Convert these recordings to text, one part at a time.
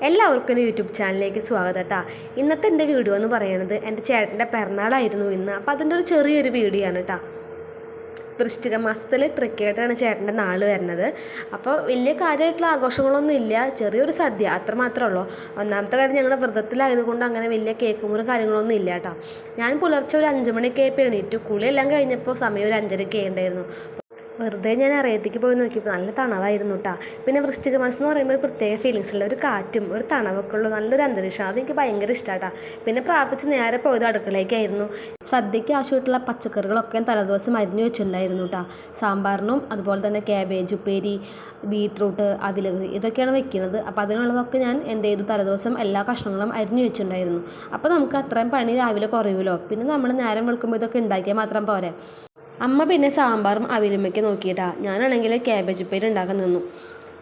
എല്ലാവർക്കും എൻ്റെ യൂട്യൂബ് ചാനലിലേക്ക് സ്വാഗതം കേട്ടോ. ഇന്നത്തെ എൻ്റെ വീഡിയോ എന്ന് പറയുന്നത് എൻ്റെ ചേട്ടൻ്റെ പിറന്നാളായിരുന്നു ഇന്ന്. അപ്പോൾ അതിൻ്റെ ഒരു ചെറിയൊരു വീഡിയോ ആണ് കേട്ടോ. വൃശ്ചിക മാസത്തിൽ തൃക്കേട്ടാണ് ചേട്ടൻ്റെ നാൾ വരുന്നത്. അപ്പോൾ വലിയ കാര്യമായിട്ടുള്ള ആഘോഷങ്ങളൊന്നും ഇല്ല, ചെറിയൊരു സദ്യ അത്രമാത്രമേ ഉള്ളൂ. ഒന്നാമത്തെ കാര്യം ഞങ്ങളുടെ വ്രതത്തിലായതുകൊണ്ട് അങ്ങനെ വലിയ കേക്ക് മുറും കാര്യങ്ങളൊന്നും ഇല്ല കേട്ടോ. ഞാൻ പുലർച്ചെ ഒരു 5 മണിക്ക് എണീറ്റു. കുളിയെല്ലാം കഴിഞ്ഞപ്പോൾ സമയം ഒരു 5:30 ഉണ്ടായിരുന്നു. വെറുതെ ഞാൻ അറിയത്തേക്ക് പോയി നോക്കിയപ്പോൾ നല്ല തണവായിരുന്നു കേട്ടോ. പിന്നെ വൃശ്ചിക മാസം എന്ന് പറയുമ്പോൾ ഒരു പ്രത്യേക ഫീലിങ്സ് ഉള്ള ഒരു കാറ്റും ഒരു തണവൊക്കെ ഉള്ള നല്ലൊരു അന്തരീക്ഷം, അതെനിക്ക് ഭയങ്കര ഇഷ്ടമാട്ടോ. പിന്നെ പ്രാർത്ഥിച്ച് നേരെ പോയത് അടുക്കളയ്ക്കായിരുന്നു. സദ്യയ്ക്ക് ആവശ്യമായിട്ടുള്ള പച്ചക്കറികളൊക്കെ തലേദിവസം അരിഞ്ഞു വെച്ചിട്ടുണ്ടായിരുന്നു കേട്ടോ. സാമ്പാറിനും അതുപോലെ തന്നെ ക്യാബേജ് ഉപ്പേരി, ബീട്രൂട്ട്, അവിലകറി ഇതൊക്കെയാണ് വെക്കുന്നത്. അപ്പോൾ അതിനുള്ളതൊക്കെ ഞാൻ എന്ത് ചെയ്തു, തലേദിവസം എല്ലാ കഷ്ണങ്ങളും അരിഞ്ഞു വെച്ചിട്ടുണ്ടായിരുന്നു. അപ്പോൾ നമുക്ക് അത്രയും പണി രാവിലെ കുറയുമല്ലോ. പിന്നെ നമ്മൾ നേരം വെളുക്കുമ്പോൾ ഇതൊക്കെ ഉണ്ടാക്കിയാൽ മാത്രം പോരെ. അമ്മ പിന്നെ സാമ്പാറും അവിലുമ്മയ്ക്ക് നോക്കിയിട്ടാ. ഞാനാണെങ്കിൽ ക്യാബേജ് ഉപ്പേരി ഉണ്ടാക്കാൻ നിന്നു.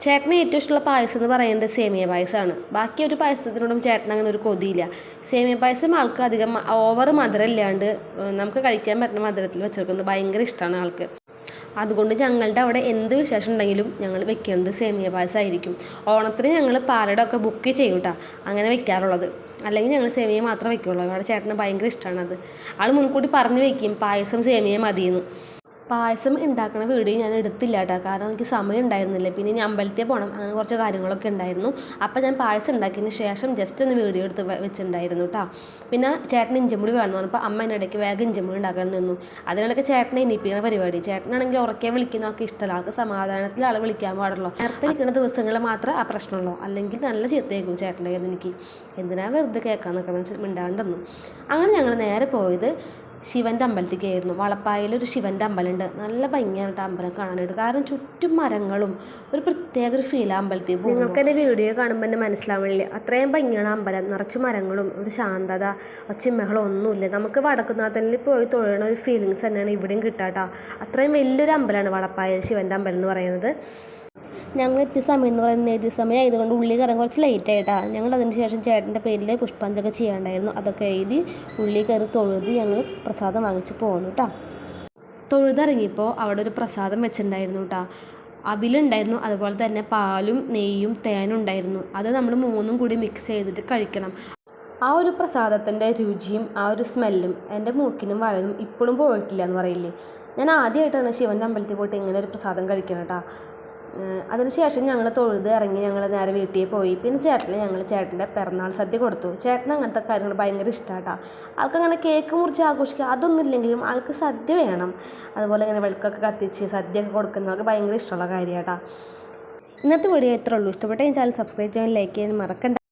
ചേട്ടന് ഏറ്റവും ഇഷ്ടമുള്ള പായസം എന്ന് പറയുന്നത് സേമിയ പായസമാണ്. ബാക്കി ഒരു പായസത്തിനോടും ചേട്ടൻ അങ്ങനെ ഒരു കൊതിയില്ല. സേമിയ പായസം ആൾക്ക് അധികം ഓവർ മധുരം ഇല്ലാണ്ട് നമുക്ക് കഴിക്കാൻ പറ്റുന്ന മധുരത്തിൽ വെച്ചെടുക്കുന്നത് ഭയങ്കര ഇഷ്ടമാണ് ആൾക്ക്. അതുകൊണ്ട് ഞങ്ങളുടെ അവിടെ എന്ത് വിശേഷം ഉണ്ടെങ്കിലും ഞങ്ങൾ വെക്കുന്നത് സേമിയ പായസമായിരിക്കും. ഓണത്തിന് ഞങ്ങൾ പാലടമൊക്കെ ബുക്ക് ചെയ്യും കേട്ടോ, അങ്ങനെ വെക്കാറുള്ളത്. അല്ലെങ്കിൽ ഞങ്ങൾ സേമിയ മാത്രമേ വെക്കുള്ളൂ. അവിടെ ചേട്ടന് ഭയങ്കര ഇഷ്ടമാണത്. ആൾ മുൻകൂട്ടി പറഞ്ഞു വെക്കും പായസം സേമിയ മതിയെന്ന്. പായസം ഉണ്ടാക്കുന്ന വീഡിയോ ഞാൻ എടുത്തില്ല കേട്ടോ, കാരണം എനിക്ക് സമയം ഉണ്ടായിരുന്നില്ല. പിന്നെ ഇനി അമ്പലത്തിൽ പോകണം, അങ്ങനെ കുറച്ച് കാര്യങ്ങളൊക്കെ ഉണ്ടായിരുന്നു. അപ്പോൾ ഞാൻ പായസം ഉണ്ടാക്കിയതിന് ശേഷം ജസ്റ്റ് ഒന്ന് വീഡിയോ എടുത്ത് വെച്ചിട്ടുണ്ടായിരുന്നു കേട്ടോ. പിന്നെ ചേട്ടന് ഇഞ്ചിമുടി വേണമെന്ന് പറഞ്ഞപ്പോൾ അമ്മ എൻ്റെ ഇടയ്ക്ക് വേഗം ഇഞ്ചിമുടി ഉണ്ടാക്കാൻ നിന്നു. അതിനിടയ്ക്ക് ചേട്ടനെ എണീപ്പിക്കുന്ന പരിപാടി. ചേട്ടനാണെങ്കിൽ ഉറക്കെ വിളിക്കുന്ന ആൾക്ക് ഇഷ്ടമല്ല. ആൾക്ക് സമാധാനത്തിൽ ആൾ വിളിക്കാൻ പാടുള്ളൂ. നേരത്തെ വിളിക്കുന്ന ദിവസങ്ങളിൽ മാത്രമേ ആ പ്രശ്നമുള്ളൂ, അല്ലെങ്കിൽ നല്ല ചീത്തയായിരിക്കും ചേട്ടൻ്റെ കയ്യിൽ നിന്ന്. എനിക്ക് എന്തിനാ വെറുതെ കേൾക്കാൻ നിൽക്കണം മിണ്ടാണ്ടെന്നു. അങ്ങനെ ഞങ്ങൾ നേരെ പോയത് ശിവൻ്റെ അമ്പലത്തേക്കായിരുന്നു. വളപ്പായയിലൊരു ശിവൻ്റെ അമ്പലമുണ്ട്. നല്ല ഭംഗിയാണ് കേട്ടോ അമ്പലം കാണാനായിട്ട്, കാരണം ചുറ്റും മരങ്ങളും ഒരു പ്രത്യേക ഒരു ഫീലാണ് അമ്പലത്തിൽ. നിങ്ങൾക്ക് എൻ്റെ വീഡിയോ കാണുമ്പോൾ തന്നെ മനസ്സിലാവില്ല, അത്രയും ഭംഗിയാണ് അമ്പലം. നിറച്ച് മരങ്ങളും ഒരു ശാന്തത, ഒച്ചമഹളം ഒന്നുമില്ല. നമുക്ക് വടക്കുന്നാഥനിൽ പോയി തൊഴുന്ന ഒരു ഫീലിങ്സ് തന്നെയാണ് ഇവിടെയും കിട്ടാട്ടോ. അത്രയും വലിയൊരു അമ്പലമാണ് വളപ്പായ ശിവൻ്റെ അമ്പലം എന്ന് പറയുന്നത്. ഞങ്ങൾ എത്തിയ സമയം എന്ന് പറയുന്നത് നേതി സമയം ആയതുകൊണ്ട് ഉള്ളി കയറാൻ കുറച്ച് ലേറ്റ് ആയിട്ടാണ്. ഞങ്ങൾ അതിന് ശേഷം ചേട്ടൻ്റെ പേരിൽ പുഷ്പാഞ്ജലി ചെയ്യാണ്ടായിരുന്നു. അതൊക്കെ എഴുതി ഉള്ളി കയറി തൊഴുതി ഞങ്ങൾ പ്രസാദം വാങ്ങിച്ച് പോകുന്നു കേട്ടോ. തൊഴുതിറങ്ങിയപ്പോൾ അവിടെ ഒരു പ്രസാദം വെച്ചിട്ടുണ്ടായിരുന്നു കേട്ടോ. അവിലുണ്ടായിരുന്നു, അതുപോലെ തന്നെ പാലും നെയ്യും തേനും ഉണ്ടായിരുന്നു. അത് നമ്മൾ 3 കൂടി മിക്സ് ചെയ്തിട്ട് കഴിക്കണം. ആ ഒരു പ്രസാദത്തിൻ്റെ രുചിയും ആ ഒരു സ്മെല്ലും എൻ്റെ മൂക്കിനും വായനും ഇപ്പോഴും പോയിട്ടില്ല എന്ന് പറയില്ലേ. ഞാൻ ആദ്യമായിട്ടാണ് ശിവൻ്റെ അമ്പലത്തിൽ പോയിട്ട് ഇങ്ങനെ ഒരു പ്രസാദം കഴിക്കണം കേട്ടോ. അതിനുശേഷം ഞങ്ങൾ തൊഴുത് ഇറങ്ങി ഞങ്ങൾ നേരെ വീട്ടിൽ പോയി. പിന്നെ ഞങ്ങൾ ചേട്ടൻ്റെ പിറന്നാൾ സദ്യ കൊടുത്തു. ചേട്ടന് അങ്ങനത്തെ കാര്യങ്ങൾ ഭയങ്കര ഇഷ്ടമാട്ടോ. ആൾക്കങ്ങനെ കേക്ക് മുറിച്ച് ആഘോഷിക്കുക അതൊന്നും ഇല്ലെങ്കിലും ആൾക്ക് സദ്യ വേണം. അതുപോലെ ഇങ്ങനെ വിളക്കൊക്കെ കത്തിച്ച് സദ്യയൊക്കെ കൊടുക്കുന്നതൊക്കെ ഭയങ്കര ഇഷ്ടമുള്ള കാര്യമാട്ടോ. ഇന്നത്തെ വീഡിയോ ഇത്രേ ഉള്ളൂ. ഇഷ്ടപ്പെട്ടെങ്കിൽ ചാനൽ സബ്സ്ക്രൈബ് ചെയ്യാൻ, ലൈക്ക് ചെയ്യാൻ മറക്കണ്ട.